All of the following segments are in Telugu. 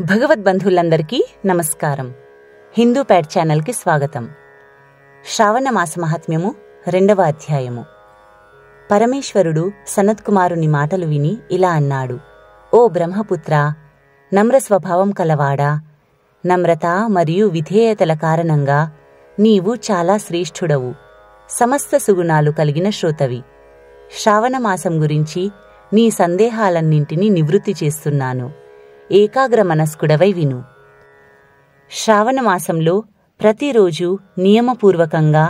భగవద్బంధువులందరికీ నమస్కారం. హిందూ ప్యాడ్ ఛానల్కి స్వాగతం. శ్రావణ మాస మహాత్మ్యము 2వ అధ్యాయము. పరమేశ్వరుడు సనత్కుమారుని మాటలు విని ఇలా అన్నాడు. ఓ బ్రహ్మపుత్ర, నమ్ర స్వభావం కలవాడా, నమ్రత మరియు విధేయతల కారణంగా నీవు చాలా శ్రేష్ఠుడవు, సమస్త సుగుణాలు కలిగిన శ్రోతవి. శ్రావణ మాసం గురించి నీ సందేహాలన్నింటినీ నివృత్తి చేస్తున్నాను. ఏకాగ్ర మనస్కుడవై విను. శ్రావణ మాసంలో ప్రతిరోజు నియమపూర్వకంగా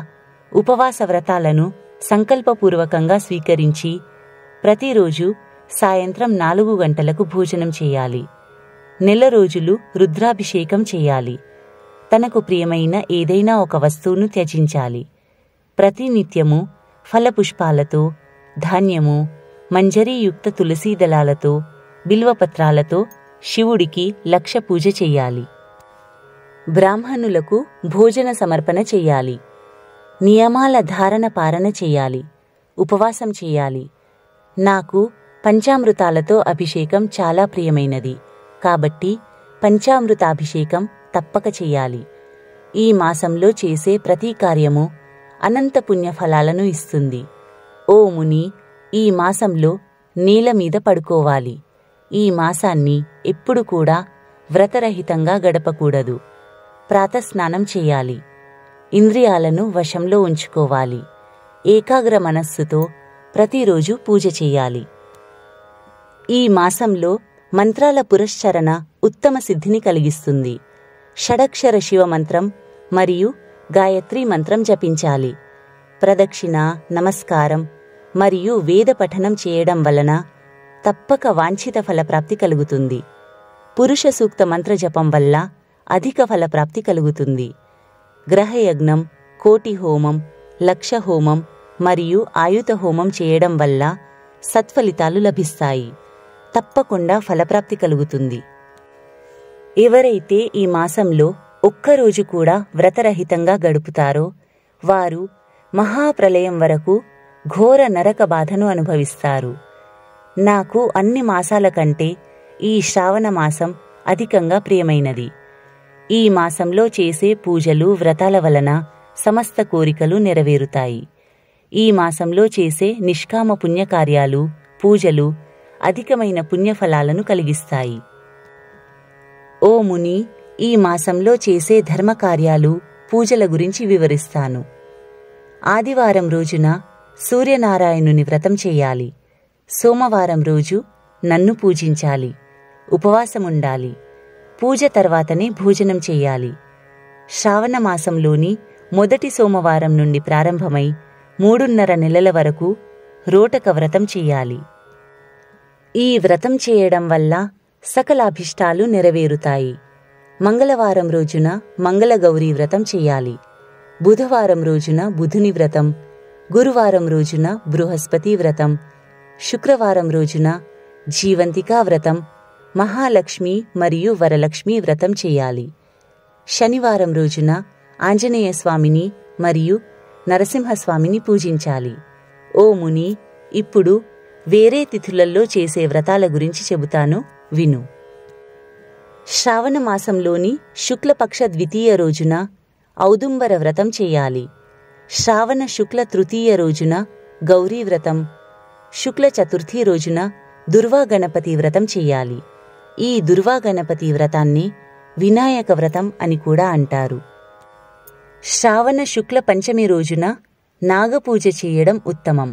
ఉపవాస వ్రతాలను సంకల్పపూర్వకంగా స్వీకరించి ప్రతిరోజు సాయంత్రం 4 గంటలకు భోజనం చేయాలి. నెల రోజులు రుద్రాభిషేకం చేయాలి. తనకు ప్రియమైన ఏదైనా ఒక వస్తువును త్యజించాలి. ప్రతినిత్యము ఫలపుష్పాలతో, ధాన్యము, మంజరీయుక్త తులసీ దళాలతో, బిల్వపత్రాలతో శివుడికి 1,00,000 పూజ చెయ్యాలి. బ్రాహ్మణులకు భోజన సమర్పణ చెయ్యాలి. నియమాల ధారణ పాలన చెయ్యాలి. ఉపవాసం చెయ్యాలి. నాకు పంచామృతాలతో అభిషేకం చాలా ప్రియమైనది కాబట్టి పంచామృతాభిషేకం తప్పక చెయ్యాలి. ఈ మాసంలో చేసే ప్రతి కార్యము అనంత పుణ్యఫలాలను ఇస్తుంది. ఓ ముని, ఈ మాసంలో నేల మీద పడుకోవాలి. ఈ మాసాన్ని ఎప్పుడు కూడా వ్రతరహితంగా గడపకూడదు. ప్రాతస్నానం చేయాలి. ఇంద్రియాలను వశంలో ఉంచుకోవాలి. ఏకాగ్ర మనస్సుతో ప్రతిరోజు పూజ చెయ్యాలి. ఈ మాసంలో మంత్రాల పురశ్చరణ ఉత్తమ సిద్ధిని కలిగిస్తుంది. షడక్షర శివమంత్రం మరియు గాయత్రీ మంత్రం జపించాలి. ప్రదక్షిణ, నమస్కారం మరియు వేద పఠనం చేయడం వలన తప్పక వాంఛిత ఫలప్రాప్తి కలుగుతుంది. పురుష సూక్త మంత్రజపం వల్ల అధిక ఫలప్రాప్తి కలుగుతుంది. గ్రహయజ్ఞం, కోటి హోమం, 1,00,000 హోమం మరియు ఆయుత హోమం చేయడం వల్ల సత్ఫలితాలు లభిస్తాయి. తప్పకుండా ఫలప్రాప్తి కలుగుతుంది. ఎవరైతే ఈ మాసంలో ఒక్కరోజు కూడా వ్రతరహితంగా గడుపుతారో వారు మహాప్రళయం వరకు ఘోర నరక బాధను అనుభవిస్తారు. నాకు అన్ని మాసాల కంటే ఈ శ్రావణ మాసం అధికంగా ప్రియమైనది. ఈ మాసంలో చేసే పూజలు, వ్రతాల వలన సమస్త కోరికలు నెరవేరుతాయి. ఈ మాసంలో చేసే నిష్కామ పుణ్యకార్యాలు, పూజలు అధికమైన పుణ్యఫలాలను కలిగిస్తాయి. ఓ ముని, ఈ మాసంలో చేసే ధర్మకార్యాలు, పూజల గురించి వివరిస్తాను. ఆదివారం రోజున సూర్యనారాయణుని వ్రతం చెయ్యాలి. సోమవారం రోజు నన్ను పూజించాలి. ఉపవాసముండాలి. పూజ తర్వాతనే భోజనం చెయ్యాలి. శ్రావణ మాసంలోని మొదటి సోమవారం నుండి ప్రారంభమై 3.5 నెలల వరకు రోటక వ్రతం చెయ్యాలి. ఈ వ్రతం చేయడం వల్ల సకలాభిష్టాలు నెరవేరుతాయి. మంగళవారం రోజున మంగళగౌరీ వ్రతం చెయ్యాలి. బుధవారం రోజున బుధుని వ్రతం, గురువారం రోజున బృహస్పతి వ్రతం, శుక్రవారం రోజున జీవంతికా వ్రతం, మహాలక్ష్మి మరియు వరలక్ష్మి వ్రతం చెయ్యాలి. శనివారం రోజున ఆంజనేయ స్వామిని మరియు నరసింహస్వామిని పూజించాలి. ఓ ముని, ఇప్పుడు వేరే తిథులలో చేసే వ్రతాల గురించి చెబుతాను, విను. శ్రావణ మాసంలోని శుక్లపక్ష ద్వితీయ రోజున ఔదుంబర వ్రతం చెయ్యాలి. శ్రావణ శుక్ల తృతీయ రోజున గౌరీ వ్రతం, శుక్ల చతుర్థి రోజున దుర్వా గణపతి వ్రతం చెయ్యాలి. ఈ దుర్వా గణపతి వ్రతాన్ని వినాయక వ్రతం అని కూడా అంటారు. శ్రావణ శుక్ల పంచమి రోజున నాగపూజ చేయడం ఉత్తమం.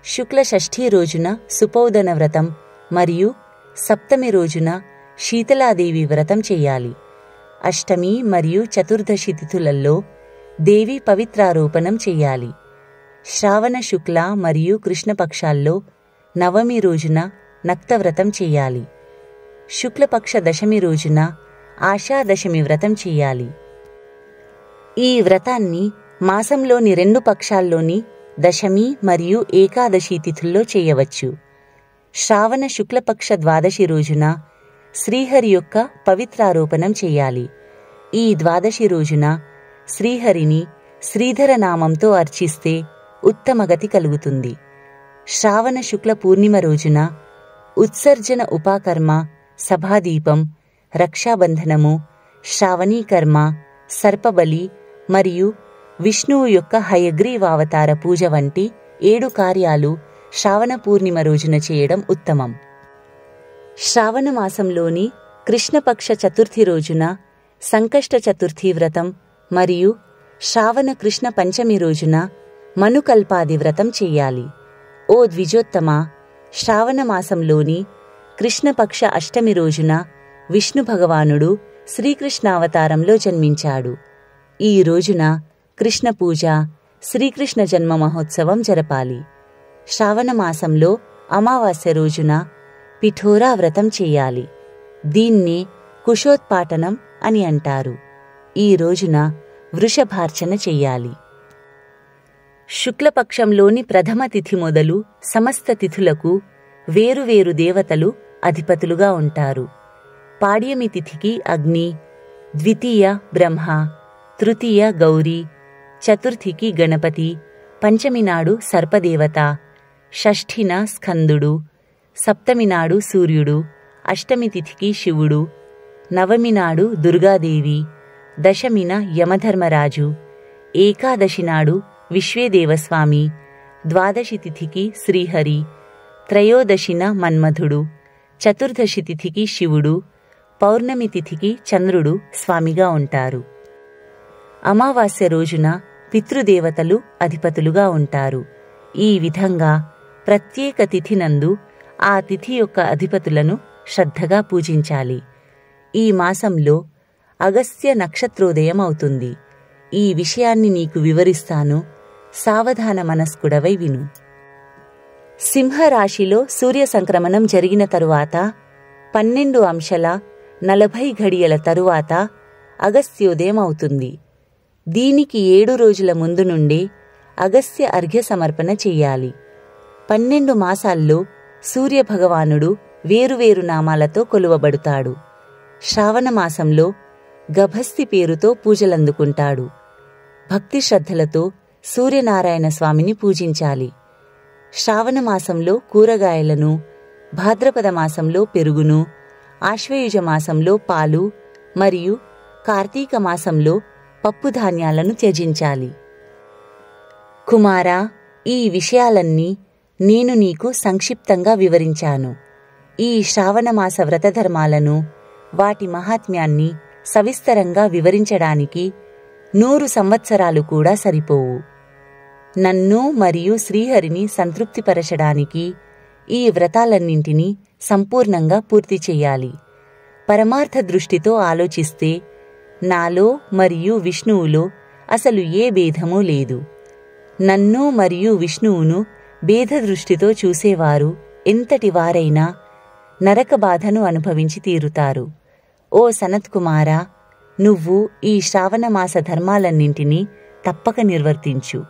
శుక్ల షష్ఠి రోజున సుపౌదన వ్రతం మరియు సప్తమి రోజున శీతలాదేవి వ్రతం చెయ్యాలి. అష్టమి మరియు చతుర్దశి తిథులలో దేవి పవిత్రారోపణం చెయ్యాలి. శ్రావణ శుక్ల మరియు కృష్ణపక్షాల్లో నవమి రోజున నక్తవ్రతం చెయ్యాలి. శుక్లపక్ష దశమి రోజున ఆషాదశమి వ్రతం చెయ్యాలి. ఈ వ్రతాన్ని మాసంలోని 2 పక్షాల్లోని దశమి మరియు ఏకాదశి తిథుల్లో చేయవచ్చు. శ్రావణ శుక్లపక్ష ద్వాదశి రోజున శ్రీహరి యొక్క పవిత్రారోపణం చెయ్యాలి. ఈ ద్వాదశి రోజున శ్రీహరిని శ్రీధర నామంతో అర్చిస్తే ఉత్తమగతి కలుగుతుంది. శ్రావణ శుక్ల పూర్ణిమ రోజున ఉత్సర్జన ఉపాకర్మ, సభాదీపం, రక్షాబంధనము, శ్రావణీ కర్మ, సర్పబలి మరియు విష్ణువు యొక్క హయగ్రీవావతార పూజ వంటి 7 కార్యాలు శ్రావణ పూర్ణిమ రోజున చేయడం ఉత్తమం. శ్రావణ మాసంలోని కృష్ణపక్ష చతుర్థి రోజున సంకష్ట చతుర్థి వ్రతం మరియు శ్రావణ కృష్ణ పంచమి రోజున మనుకల్పాది వ్రతం చెయ్యాలి. ఓ ద్విజోత్తమ, శ్రావణ మాసంలోని కృష్ణపక్ష అష్టమి రోజున విష్ణు భగవానుడు శ్రీకృష్ణావతారంలో జన్మించాడు. ఈ రోజున కృష్ణ పూజ, శ్రీకృష్ణ జన్మ మహోత్సవం జరపాలి. శ్రావణ మాసంలో అమావాస్య రోజున పిఠోరా వ్రతం చెయ్యాలి. దీన్ని కుశోత్పాటనం అని అంటారు. ఈ రోజున వృషభార్చన చెయ్యాలి. శుక్లపక్షంలోని ప్రథమ తిథి మొదలు సమస్త తిథులకు వేరువేరు దేవతలు అధిపతులుగా ఉంటారు. పాడ్యమి తిథికి అగ్ని, ద్వితీయ బ్రహ్మ, తృతీయ గౌరీ, చతుర్థికి గణపతి, పంచమి నాడు సర్పదేవత, షష్ఠిన స్కందుడు, సప్తమి నాడు సూర్యుడు, అష్టమి తిథికి శివుడు, నవమి నాడు దుర్గాదేవి, దశమిన యమధర్మరాజు, ఏకాదశి నాడు విశ్వేదేవస్వామి, ద్వాదశి తిథికి శ్రీహరి, త్రయోదశిన మన్మధుడు, చతుర్దశి తిథికి శివుడు, పౌర్ణమి తిథికి చంద్రుడు స్వామిగా ఉంటారు. అమావాస్య రోజున పితృదేవతలు అధిపతులుగా ఉంటారు. ఈ విధంగా ప్రత్యేక తిథినందు ఆ తిథి యొక్క అధిపతులను శ్రద్ధగా పూజించాలి. ఈ మాసంలో అగస్త్య నక్షత్రోదయం అవుతుంది. ఈ విషయాన్ని నీకు వివరిస్తాను, సావధాన మనస్కుడవై విను. సింహరాశిలో సూర్య సంక్రమణం జరిగిన తరువాత 12 అంశల 40 ఘడియల తరువాత అగస్త్యోదయం అవుతుంది. దీనికి 7 రోజుల ముందు నుండే అగస్త్య అర్ఘ్య సమర్పణ చెయ్యాలి. 12 మాసాల్లో సూర్యభగవానుడు వేరువేరు నామాలతో కొలువబడుతాడు. శ్రావణ మాసంలో గభస్తి పేరుతో పూజలందుకుంటాడు. భక్తి శ్రద్ధలతో సూర్యనారాయణ స్వామిని పూజించాలి. శ్రావణ మాసంలో కూరగాయలను, భాద్రపద మాసంలో పెరుగును, ఆశ్వయుజ మాసంలో పాలు మరియు కార్తీక మాసంలో పప్పుధాన్యాలను త్యజించాలి. కుమారా, ఈ విషయాలన్నీ నేను నీకు సంక్షిప్తంగా వివరించాను. ఈ శ్రావణమాస వ్రతధర్మాలను, వాటి మహాత్మ్యాన్ని సవిస్తరంగా వివరించడానికి 100 సంవత్సరాలు కూడా సరిపోవు. నన్ను మరియు శ్రీహరిని సంతృప్తిపరచడానికి ఈ వ్రతాలన్నింటినీ సంపూర్ణంగా పూర్తి చెయ్యాలి. పరమార్థ దృష్టితో ఆలోచిస్తే నాలో మరియు విష్ణువులో అసలు ఏ భేదమూ లేదు. నన్ను మరియు విష్ణువును భేదదృష్టితో చూసేవారు ఎంతటి వారైనా నరక బాధను అనుభవించి తీరుతారు. ఓ సనత్కుమారా, నువ్వు ఈ శ్రావణమాస ధర్మాలన్నింటినీ తప్పక నిర్వర్తించు.